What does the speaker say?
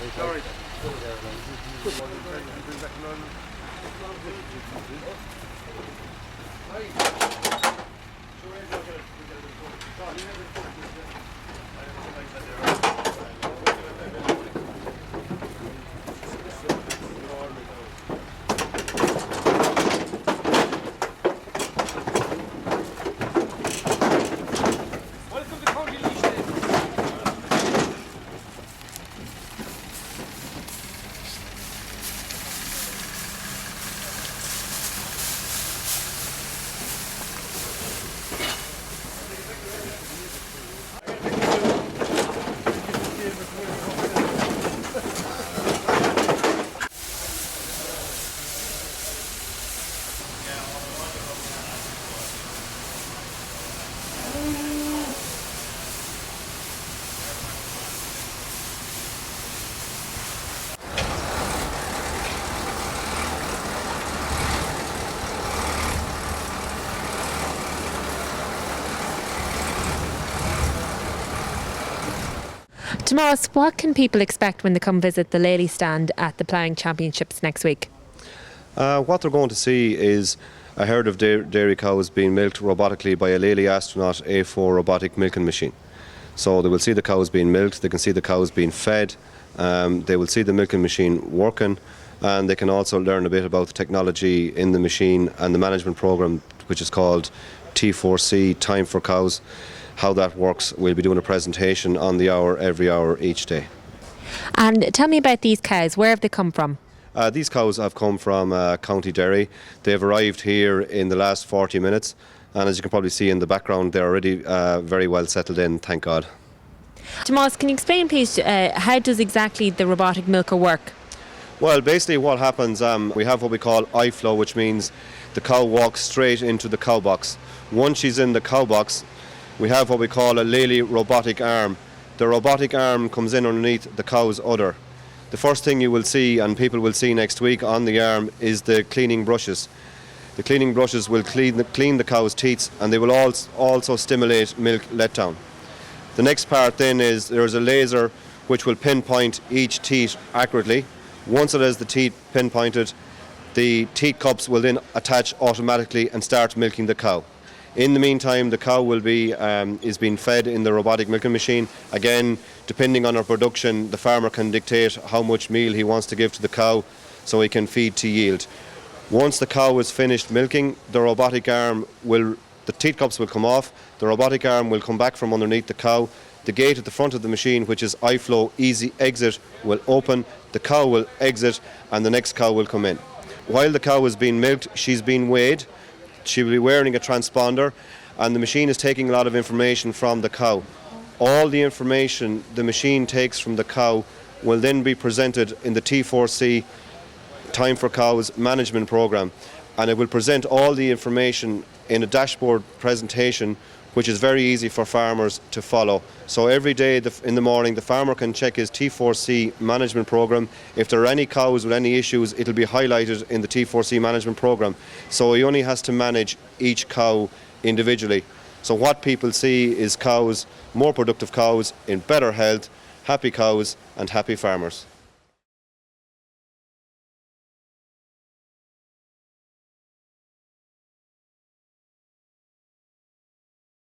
Sorry. Tomas, what can people expect when they come visit the Lely stand at the Ploughing Championships next week? What they're going to see is a herd of dairy cows being milked robotically by a Lely Astronaut A4 robotic milking machine. So they will see the cows being milked, they can see the cows being fed, they will see the milking machine working, and they can also learn a bit about the technology in the machine and the management program, which is called T4C, Time for Cows. How that works, we'll be doing a presentation on the hour, every hour, each day. And tell me about these cows. Where have they come from? These cows have come from County Derry. They've arrived here in the last 40 minutes, and as you can probably see in the background, they're already very well settled in, thank God. Tomas, can you explain please how does exactly the robotic milker work? Well, basically what happens, we have what we call eye flow, which means the cow walks straight into the cow box. Once she's in the cow box, we have what we call a Lely robotic arm. The robotic arm comes in underneath the cow's udder. The first thing you will see, and people will see next week on the arm, is the cleaning brushes. The cleaning brushes will clean the cow's teats, and they will also stimulate milk letdown. The next part then is there's a laser which will pinpoint each teat accurately. Once it has the teat pinpointed, the teat cups will then attach automatically and start milking the cow. In the meantime, the cow will be is being fed in the robotic milking machine. Again, depending on our production, the farmer can dictate how much meal he wants to give to the cow so he can feed to yield. Once the cow is finished milking, the robotic arm the teat cups will come off, the robotic arm will come back from underneath the cow, the gate at the front of the machine, which is eye flow easy exit, will open, the cow will exit, and the next cow will come in. While the cow is being milked, she's being weighed. She will be wearing a transponder, and the machine is taking a lot of information from the cow. All the information the machine takes from the cow will then be presented in the T4C Time for Cows management program, and it will present all the information in a dashboard presentation, which is very easy for farmers to follow. So every day in the morning the farmer can check his T4C management program. If there are any cows with any issues, it'll be highlighted in the T4C management program. So he only has to manage each cow individually. So what people see is cows, more productive cows, in better health, happy cows and happy farmers.